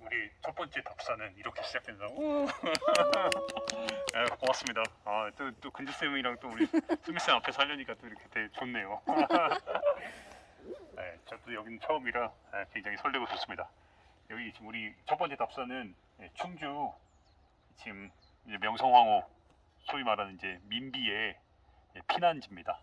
우리 첫 번째 답사는 이렇게 시작된다. 네, 고맙습니다. 또 근지 쌤이랑 또 우리 수미 쌤 앞에서 하려니까 또 이렇게 되게 좋네요. 네, 저도 여기는 처음이라 굉장히 설레고 좋습니다. 여기 지금 우리 첫 번째 답사는 충주 지금 이제 명성황후 소위 말하는 이제 민비의 피난지입니다.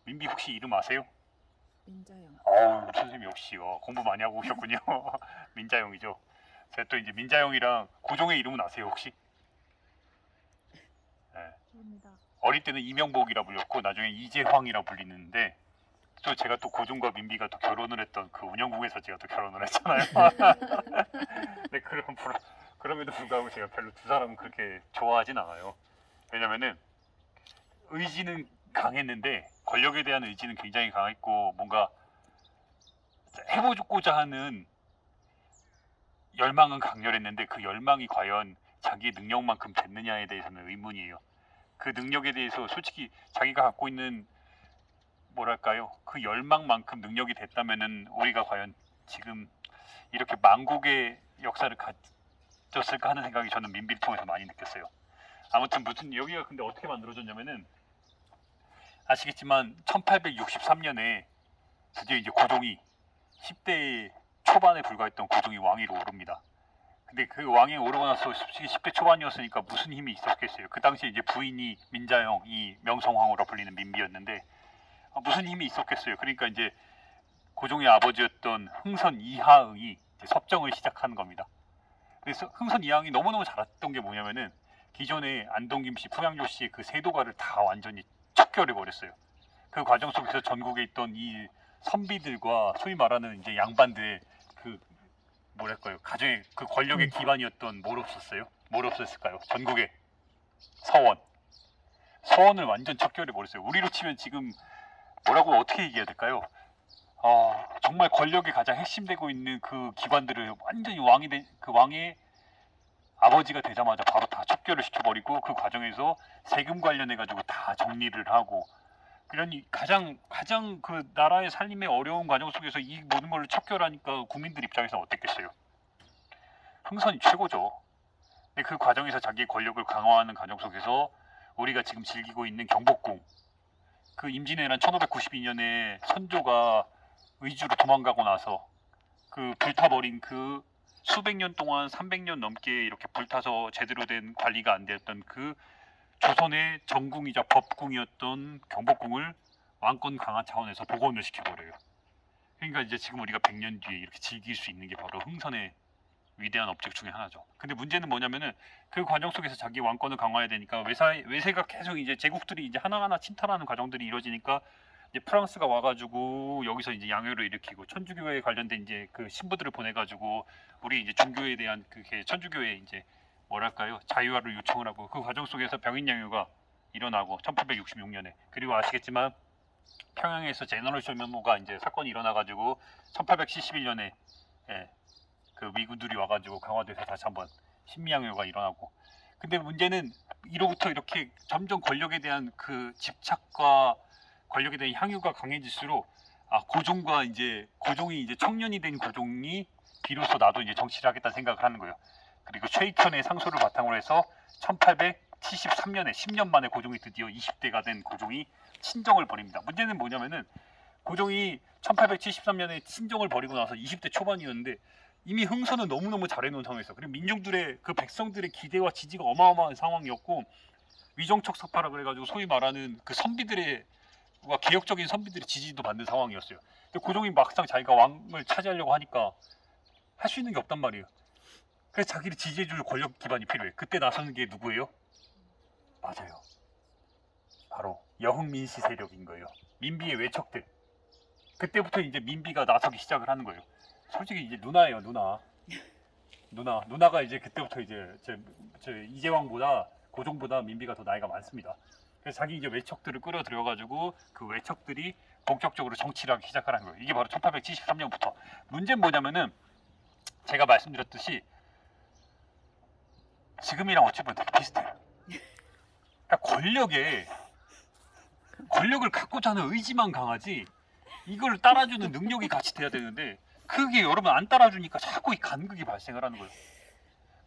민비 혹시 이름 아세요? 민자영. 어우, 선생님 역시 공부 많이 하고 오셨군요. 민자영이죠. 제가 또 이제 민자영이랑 고종의 이름은 아세요 혹시? 모릅니다. 어릴 때는 이명복이라 불렸고 나중에 이재황이라 불리는데 또 제가 또 고종과 민비가 또 결혼을 했던 그 운영궁에서 제가 또 결혼을 했잖아요. 근데 그럼에도 불구하고 제가 별로 두 사람은 그렇게 좋아하진 않아요. 왜냐면은 의지는 강했는데 권력에 대한 의지는 굉장히 강했고 뭔가 해보고자 하는 열망은 강렬했는데 그 열망이 과연 자기의 능력만큼 됐느냐에 대해서는 의문이에요. 그 능력에 대해서 솔직히 자기가 갖고 있는 뭐랄까요, 그 열망만큼 능력이 됐다면은 우리가 과연 지금 이렇게 만국의 역사를 가졌을까 하는 생각이 저는 민비를 통해서 많이 느꼈어요. 아무튼 무슨 여기가 근데 어떻게 만들어졌냐면은 아시겠지만 1863년에 드디어 이제 고종이 10대 초반에 불과했던 고종이 왕위로 오릅니다. 근데 그 왕위에 오르고 나서 솔직히 10대 초반이었으니까 무슨 힘이 있었겠어요. 그 당시에 이제 부인이 민자영, 이 명성황후로 불리는 민비였는데 무슨 힘이 있었겠어요. 그러니까 이제 고종의 아버지였던 흥선 이하응이 이제 섭정을 시작한 겁니다. 그래서 흥선 이하응이 너무너무 잘했던 게 뭐냐면은 기존에 안동김 씨, 풍양조 씨의 그 세도가를 다 완전히 척결해 버렸어요. 그 과정 속에서 전국에 있던 이 선비들과 소위 말하는 이제 양반들 그 뭐랄까요, 가정의 그 권력의 기반이었던 뭘 없었어요? 뭘 없었을까요? 전국에 서원을 완전 척결해 버렸어요. 우리로 치면 지금 뭐라고 어떻게 얘기해야 될까요? 정말 권력의 가장 핵심되고 있는 그 기관들을 완전히 그 왕의 아버지가 되자마자 바로 다 척결을 시켜버리고 그 과정에서 세금 관련해 가지고 다 정리를 하고 그러니 가장 그 나라의 살림의 어려운 과정 속에서 이 모든 걸 척결하니까 국민들 입장에서 어땠겠어요? 흥선이 최고죠. 근데 그 과정에서 자기의 권력을 강화하는 과정 속에서 우리가 지금 즐기고 있는 경복궁, 그 임진왜란 1592년에 선조가 의주로 도망가고 나서 그 불타버린 그 수백 년 동안 300년 넘게 이렇게 불타서 제대로 된 관리가 안 되었던 그 조선의 정궁이자 법궁이었던 경복궁을 왕권 강화 차원에서 복원을 시켜버려요. 그러니까 이제 지금 우리가 100년 뒤에 이렇게 즐길 수 있는 게 바로 흥선의 위대한 업적 중에 하나죠. 근데 문제는 뭐냐면은 그 과정 속에서 자기 왕권을 강화해야 되니까 외세가 계속 이제 제국들이 이제 하나하나 침탈하는 과정들이 이루어지니까 이제 프랑스가 와가지고 여기서 이제 양요를 일으키고 천주교에 관련된 이제 그 신부들을 보내가지고 우리 이제 종교에 대한 그게 천주교의 이제 뭐랄까요, 자유화를 요청을 하고 그 과정 속에서 병인양요가 일어나고 1866년에 그리고 아시겠지만 평양에서 제너럴 쇼면모가 이제 사건이 일어나가지고 1871년에 그 미군들이 와가지고 강화돼서 다시 한번 신미양요가 일어나고 근데 문제는 이로부터 이렇게 점점 권력에 대한 그 집착과 권력에 대한 향유가 강해질수록 고종이 이제 청년이 된 고종이 비로소 나도 이제 정치를 하겠다는 생각을 하는 거예요. 그리고 최익현의 상소를 바탕으로 해서 1873년에 10년 만에 고종이 드디어 20대가 된 고종이 친정을 벌입니다. 문제는 뭐냐면은 고종이 1873년에 친정을 벌이고 나서 20대 초반이었는데 이미 흥선은 너무너무 잘해놓은 상황에서 그리고 민중들의 그 백성들의 기대와 지지가 어마어마한 상황이었고 위정척 사파라 그래가지고 소위 말하는 그 선비들의 개혁적인 선비들의 지지도 받는 상황이었어요. 근데 고종이 막상 자기가 왕을 차지하려고 하니까 할 수 있는 게 없단 말이에요. 그래서 자기를 지지해줄 권력 기반이 필요해. 그때 나서는 게 누구예요? 맞아요. 바로 여흥민씨 세력인 거예요. 민비의 외척들. 그때부터 이제 민비가 나서기 시작을 하는 거예요. 솔직히 이제 누나예요, 누나. 누나가 이제 그때부터 이제 저 이재왕보다 고종보다 민비가 더 나이가 많습니다. 그래서 자기 이제 외척들을 끌어들여가지고 그 외척들이 본격적으로 정치를 하기 시작하는 거예요. 이게 바로 1873년부터. 문제는 뭐냐면은 제가 말씀드렸듯이 지금이랑 어찌 보면 되게 비슷해요. 그러니까 권력을 갖고자 하는 의지만 강하지 이걸 따라주는 능력이 같이 돼야 되는데 그게 여러분 안 따라주니까 자꾸 이 간극이 발생을 하는 거예요.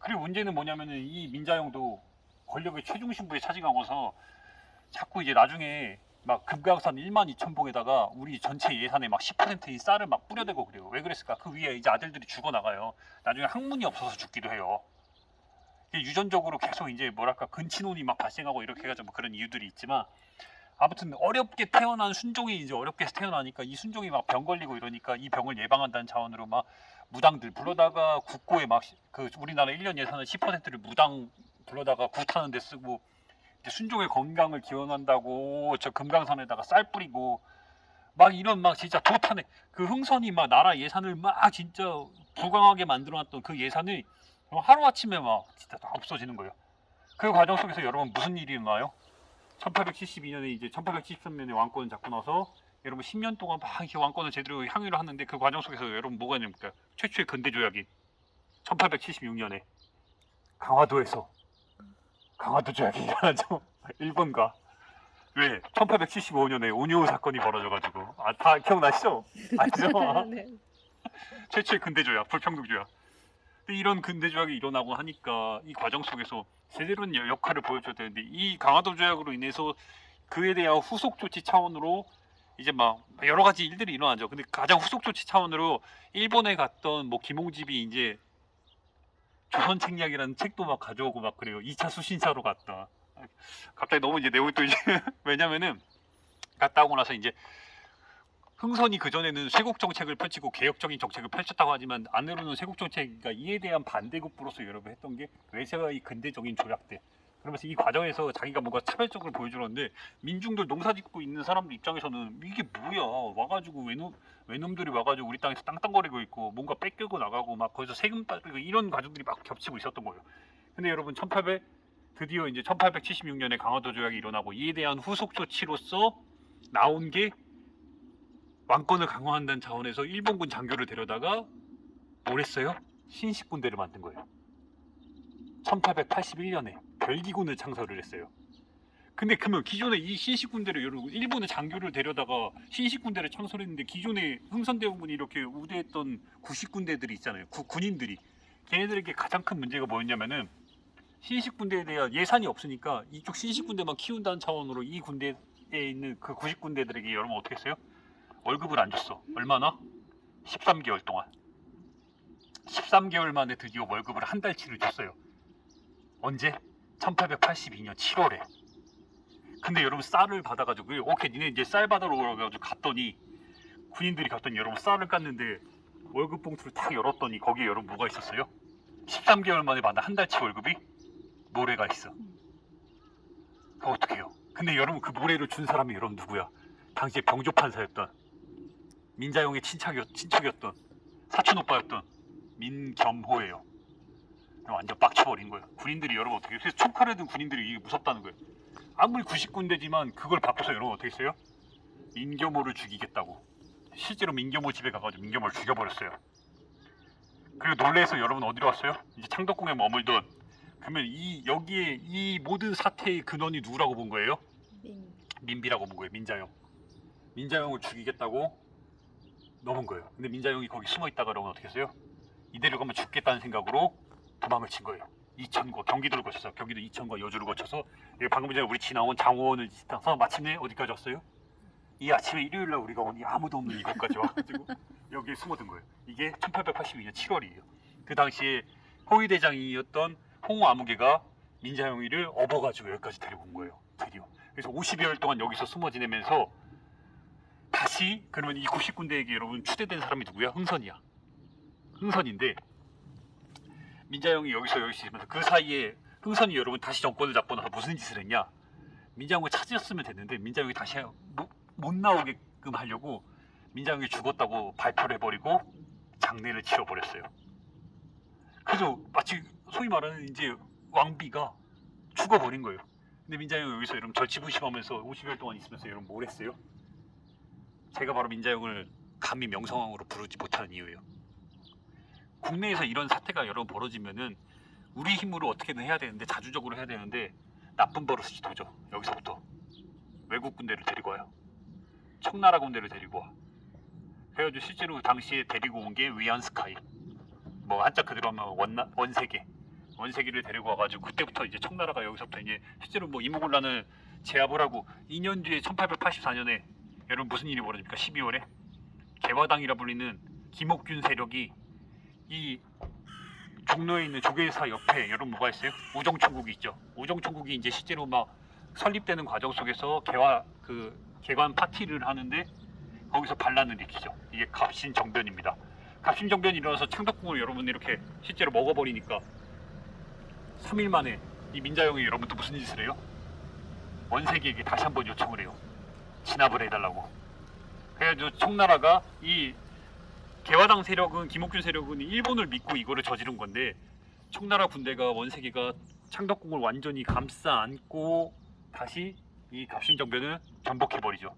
그리고 문제는 뭐냐면은 이 민자용도 권력의 최중심부에 차지하고서 자꾸 이제 나중에 막 금강산 1만 2천 봉에다가 우리 전체 예산의 막 10%인 쌀을 막 뿌려대고 그래요. 왜 그랬을까? 그 위에 이제 아들들이 죽어나가요. 나중에 학문이 없어서 죽기도 해요. 이게 유전적으로 계속 이제 뭐랄까 근친혼이 막 발생하고 이렇게 해가지고 뭐 그런 이유들이 있지만 아무튼 어렵게 태어난 순종이 이제 어렵게 태어나니까 이 순종이 막 병 걸리고 이러니까 이 병을 예방한다는 차원으로 막 무당들 불러다가 국고에 막 그 우리나라 1년 예산의 10%를 무당 불러다가 굿하는 데 쓰고 이제 순종의 건강을 기원한다고 저 금강산에다가 쌀 뿌리고 막 이런 막 진짜 도탄에 그 흥선이 막 나라 예산을 막 진짜 부강하게 만들어놨던 그 예산이 하루아침에 막 진짜 다 없어지는 거예요. 그 과정 속에서 여러분 무슨 일이 일어나요? 1872년에 이제 1873년에 왕권을 잡고 나서 여러분 10년 동안 막 이렇게 왕권을 제대로 향유를 하는데 그 과정 속에서 여러분 뭐가 있냐니까 최초의 근대 조약이 1876년에 강화도에서 강화도 조약이 일어나죠. 일본과 왜 1875년에 운요 사건이 벌어져가지고 다 기억나시죠? 아시죠? 네. 최초의 근대 조약 불평등 조약. 근데 이런 근대 조약이 일어나고 하니까 이 과정 속에서 제대로 역할을 보여줘야 되는데 이 강화도 조약으로 인해서 그에 대한 후속 조치 차원으로 이제 막 여러 가지 일들이 일어나죠. 근데 가장 후속 조치 차원으로 일본에 갔던 뭐 김홍집이 이제 조선 책략이라는 책도 막 가져오고 막 그래요. 2차 수신사로 갔다. 갑자기 너무 이제 내용이 또 이제 왜냐면은 갔다 오고 나서 이제 흥선이 그전에는 쇄국 정책을 펼치고 개혁적인 정책을 펼쳤다고 하지만 안으로는 쇄국 정책과 이에 대한 반대급부로서 여러 번 했던 게 외세와의 근대적인 조약들. 그러면서 이 과정에서 자기가 뭔가 차별적으로 보여주는데 민중들 농사 짓고 있는 사람들 입장에서는 이게 뭐야 와가지고 외놈들이 와가지고 우리 땅에서 땅땅거리고 있고 뭔가 뺏기고 나가고 막 거기서 세금 따르고 이런 과정들이 막 겹치고 있었던 거예요. 근데 여러분 드디어 이제 1876년에 강화도 조약이 일어나고 이에 대한 후속 조치로서 나온 게 왕권을 강화한다는 차원에서 일본군 장교를 데려다가 뭘 했어요? 신식군대를 만든 거예요. 1881년에 별기군을 창설을 했어요. 근데 그러면 기존에 이 신식군대를 여러분 일본의 장교를 데려다가 신식군대를 창설했는데 기존에 흥선대원군이 이렇게 우대했던 구식군대들이 있잖아요. 군인들이 걔네들에게 가장 큰 문제가 뭐였냐면은 신식군대에 대한 예산이 없으니까 이쪽 신식군대만 키운다는 차원으로 이 군대에 있는 그 구식군대들에게 여러분 어떻게 했어요? 월급을 안 줬어. 얼마나? 13개월 동안. 13개월 만에 드디어 월급을 한 달치를 줬어요. 언제? 1882년 7월에. 근데 여러분 쌀을 받아가지고 오케이 니네 이제 쌀 받으러 오라가지고 갔더니 군인들이 갔더니 여러분 쌀을 깠는데 월급 봉투를 탁 열었더니 거기에 여러분 뭐가 있었어요? 13개월 만에 받은 한 달치 월급이 모래가 있어. 그거 어떡해요? 근데 여러분 그 모래를 준 사람이 여러분 누구야? 당시에 병조판사였던 민자용의 친척이었던 사촌 오빠였던 민겸호예요. 완전 빡쳐버린 거예요. 군인들이 여러분 어떻게 해요? 그래서 총칼을 든 군인들이 이게 무섭다는 거예요. 아무리 90군대지만 그걸 바꿔서 여러분 어떻게 했어요? 민겸호를 죽이겠다고. 실제로 민겸호 집에 가가지고 민겸호를 죽여버렸어요. 그리고 놀래서 여러분 어디로 왔어요? 이제 창덕궁에 머물던 그러면 여기에 이 모든 사태의 근원이 누구라고 본 거예요? 민비라고 본 거예요. 민자용을 죽이겠다고 넘은 거예요. 근데 민자용이 거기 숨어 있다가 여러분 어떻게 했어요? 이대로 가면 죽겠다는 생각으로 도망을 친 거예요. 이천과 경기도를 거쳐서 경기도 이천과 여주를 거쳐서 여기 방금 전에 우리 지나온 장호원을 지나서 마침내 어디까지 왔어요? 이 아침에 일요일날 우리가 오니 아무도 없는 이곳까지 와가지고 여기에 숨어든 거예요. 이게 1882년 7월이에요. 그 당시에 호위대장이었던 홍아무개가 민자용이를 업어가지고 여기까지 데리고 온 거예요. 드디어. 그래서 50여일 동안 여기서 숨어 지내면서 다시 그러면 이 90군대에게 여러분 추대된 사람이 누구야? 흥선이야. 흥선인데 민자용이 여기서 있으면서 그 사이에 흥선이 여러분 다시 정권을 잡고 나서 무슨 짓을 했냐? 민자용을 찾았으면 됐는데 민자용이 다시 못 나오게끔 하려고 민자용이 죽었다고 발표를 해버리고 장례를 치러버렸어요. 그래서 마치 소위 말하는 이제 왕비가 죽어버린 거예요. 근데 민자용이 여기서 여러분 절치부심하면서 50일 동안 있으면서 여러분 뭘 했어요? 제가 바로 민자용을 감히 명성황후로 부르지 못하는 이유예요. 국내에서 이런 사태가 여러 번 벌어지면은 우리 힘으로 어떻게든 해야 되는데 자주적으로 해야 되는데 나쁜 버릇이 도죠. 여기서부터 외국 군대를 데리고 와요. 청나라 군대를 데리고 와. 그래가지고 실제로 당시에 데리고 온 게 위안스카이, 뭐 한자 그대로 하면 원세기를 데리고 와가지고 그때부터 이제 청나라가 여기서부터 이제 실제로 뭐 이모군란을 제압을 하고 2년 뒤에 1884년에 여러분 무슨 일이 벌어집니까? 12월에 개화당이라 불리는 김옥균 세력이 이 종로에 있는 조계사 옆에 여러분 뭐가 있어요? 우정총국이 있죠. 우정총국이 이제 실제로 막 설립되는 과정 속에서 개관 파티를 하는데 거기서 반란을 일으키죠. 이게 갑신정변입니다. 갑신정변이 일어나서 창덕궁을 여러분 이렇게 실제로 먹어버리니까 3일 만에 이 민자영이 여러분도 무슨 짓을 해요? 원세기에게 다시 한번 요청을 해요. 진압을 해달라고. 그래가지고 청나라가 이 개화당 세력은 김옥균 세력은 일본을 믿고 이거를 저지른 건데 청나라 군대가 원세기가 창덕궁을 완전히 감싸 안고 다시 이 갑신정변을 전복해버리죠.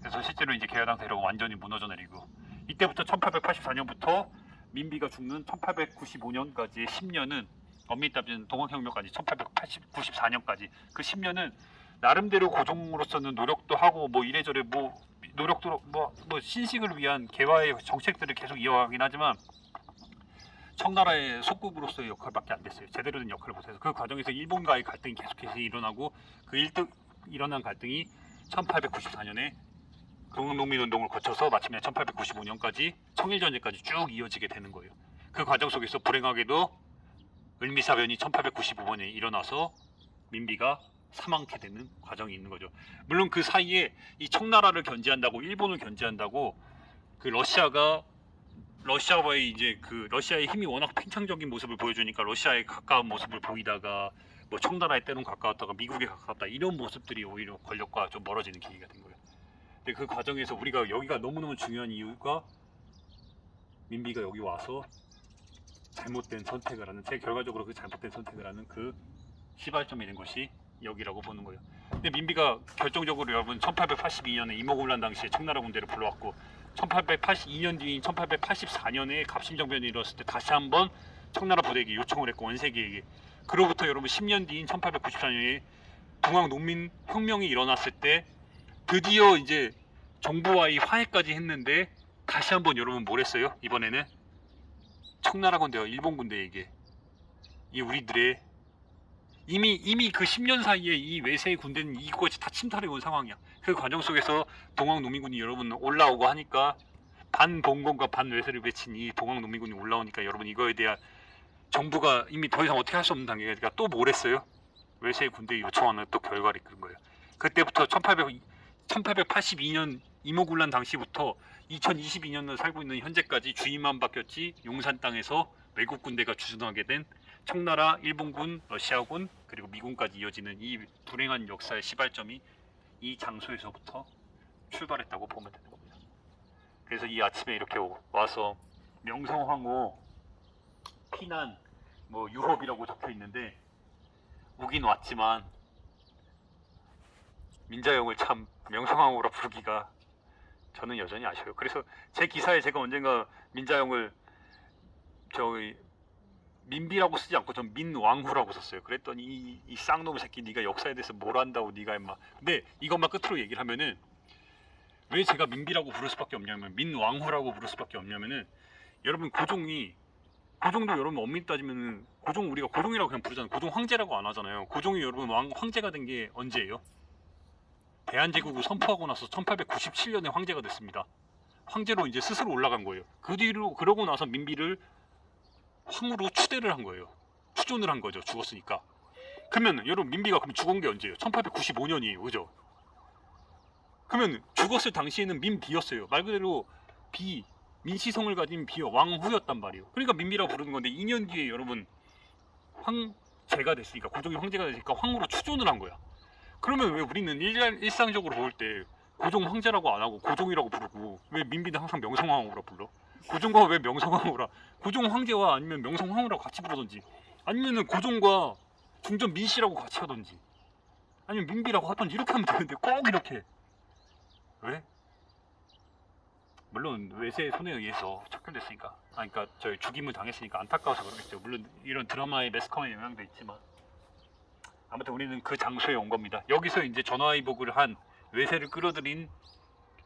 그래서 실제로 이제 개화당 세력은 완전히 무너져 내리고 이때부터 1884년부터 민비가 죽는 1895년까지의 10년은 엄밀히 따지면 동학혁명까지 1894년까지 그 10년은 나름대로 고종으로서는 노력도 하고 뭐 이래저래 뭐 노력도 뭐 신식을 위한 개화의 정책들을 계속 이어가긴 하지만 청나라의 속국으로서의 역할밖에 안 됐어요. 제대로 된 역할을 못해서 그 과정에서 일본과의 갈등이 계속해서 일어나고 그 일어난 갈등이 1894년에 동학농민운동을 거쳐서 마침내 1895년까지 청일전쟁까지 쭉 이어지게 되는 거예요. 그 과정 속에서 불행하게도 을미사변이 1895년에 일어나서 민비가 사망케 되는 과정이 있는 거죠. 물론 그 사이에 이 청나라를 견제한다고 일본을 견제한다고 그 러시아와의 이제 그 러시아의 힘이 워낙 팽창적인 모습을 보여주니까 러시아에 가까운 모습을 보이다가 뭐 청나라에 때론 가까웠다가 미국에 가깝다 이런 모습들이 오히려 권력과 좀 멀어지는 계기가 된 거예요. 근데 그 과정에서 우리가 여기가 너무너무 중요한 이유가 민비가 여기 와서 잘못된 선택을 하는 결과적으로 그 잘못된 선택을 하는 그 시발점이 된 것이 여기라고 보는 거예요. 근데 민비가 결정적으로 여러분 1882년에 이모군란 당시에 청나라 군대를 불러왔고 1882년 뒤인 1884년에 갑신정변이 일어났을 때 다시 한번 청나라 부대에게 요청을 했고 원세기에게 그로부터 여러분 10년 뒤인 1894년에 동학농민혁명이 일어났을 때 드디어 이제 정부와의 화해까지 했는데 다시 한번 여러분 뭘 했어요? 이번에는 청나라 군대와 일본 군대에게 이 우리들의 이미 그 10년 사이에 이 외세의 군대는 이것이 다 침탈해 온 상황이야. 그 과정 속에서 동학농민군이 여러분 올라오고 하니까 반봉건과 반외세를 외친 이 동학농민군이 올라오니까 여러분 이거에 대한 정부가 이미 더 이상 어떻게 할 수 없는 단계가 또 뭘 했어요? 외세의 군대에 요청하는 또 결과를 이끈 거예요. 그때부터 1882년 이모군란 당시부터 2022년을 살고 있는 현재까지 주인만 바뀌었지 용산 땅에서 외국 군대가 주둔하게 된 청나라, 일본군, 러시아군 그리고 미군까지 이어지는 이 불행한 역사의 시발점이 이 장소에서부터 출발했다고 보면 되는 겁니다. 그래서 이 아침에 이렇게 와서 명성황후 피난 뭐 유럽이라고 적혀 있는데 오긴 왔지만 민자영을 참 명성황후라 부르기가 저는 여전히 아쉬워요. 그래서 제 기사에 제가 언젠가 민자영을 저기 민비라고 쓰지 않고 전 민왕후라고 썼어요. 그랬더니 이 쌍놈 새끼 네가 역사에 대해서 뭘 안다고 네가 임마. 근데 이것만 끝으로 얘기를 하면은 왜 제가 민비라고 부를 수밖에 없냐면 민왕후라고 부를 수밖에 없냐면은 여러분 고종도 여러분 엄밀히 따지면은 고종 우리가 고종이라고 그냥 부르잖아요. 고종 황제라고 안 하잖아요. 고종이 여러분 황제가 된 게 언제예요? 대한제국을 선포하고 나서 1897년에 황제가 됐습니다. 황제로 이제 스스로 올라간 거예요. 그 뒤로 그러고 나서 민비를 황으로 추대를 한 거예요. 추존을 한 거죠. 죽었으니까. 그러면 여러분 민비가 그럼 죽은 게 언제예요? 1895년이에요. 그죠? 그러면 죽었을 당시에는 민비였어요. 말 그대로 민시성을 가진 비여 왕후였단 말이에요. 그러니까 민비라고 부르는 건데 2년 뒤에 여러분 황제가 됐으니까 고종이 황제가 됐으니까 황으로 추존을 한 거야. 그러면 왜 우리는 일상적으로 볼 때 고종 황제라고 안 하고 고종이라고 부르고 왜 민비는 항상 명성황후라 불러? 고종과 왜 명성황후라? 고종 황제와 아니면 명성황후라고 같이 부르던지 아니면은 고종과 중전 민씨라고 같이 하던지 아니면 민비라고 하던지 이렇게 하면 되는데 꼭 이렇게 왜? 물론 외세의 손에 의해서 척결됐으니까 그러니까 저희 죽임을 당했으니까 안타까워서 그러겠죠. 물론 이런 드라마의 매스컴의 영향도 있지만 아무튼 우리는 그 장소에 온 겁니다. 여기서 이제 전화위복을 한 외세를 끌어들인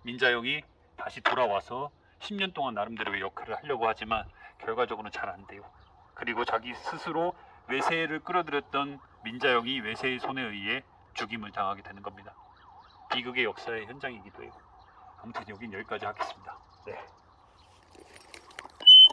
민자영이 다시 돌아와서 10년 동안 나름대로의 역할을 하려고 하지만 결과적으로는 잘 안 돼요. 그리고 자기 스스로 외세를 끌어들였던 민자영이 외세의 손에 의해 죽임을 당하게 되는 겁니다. 비극의 역사의 현장이기도 해요. 아무튼 여긴 여기까지 하겠습니다. 네.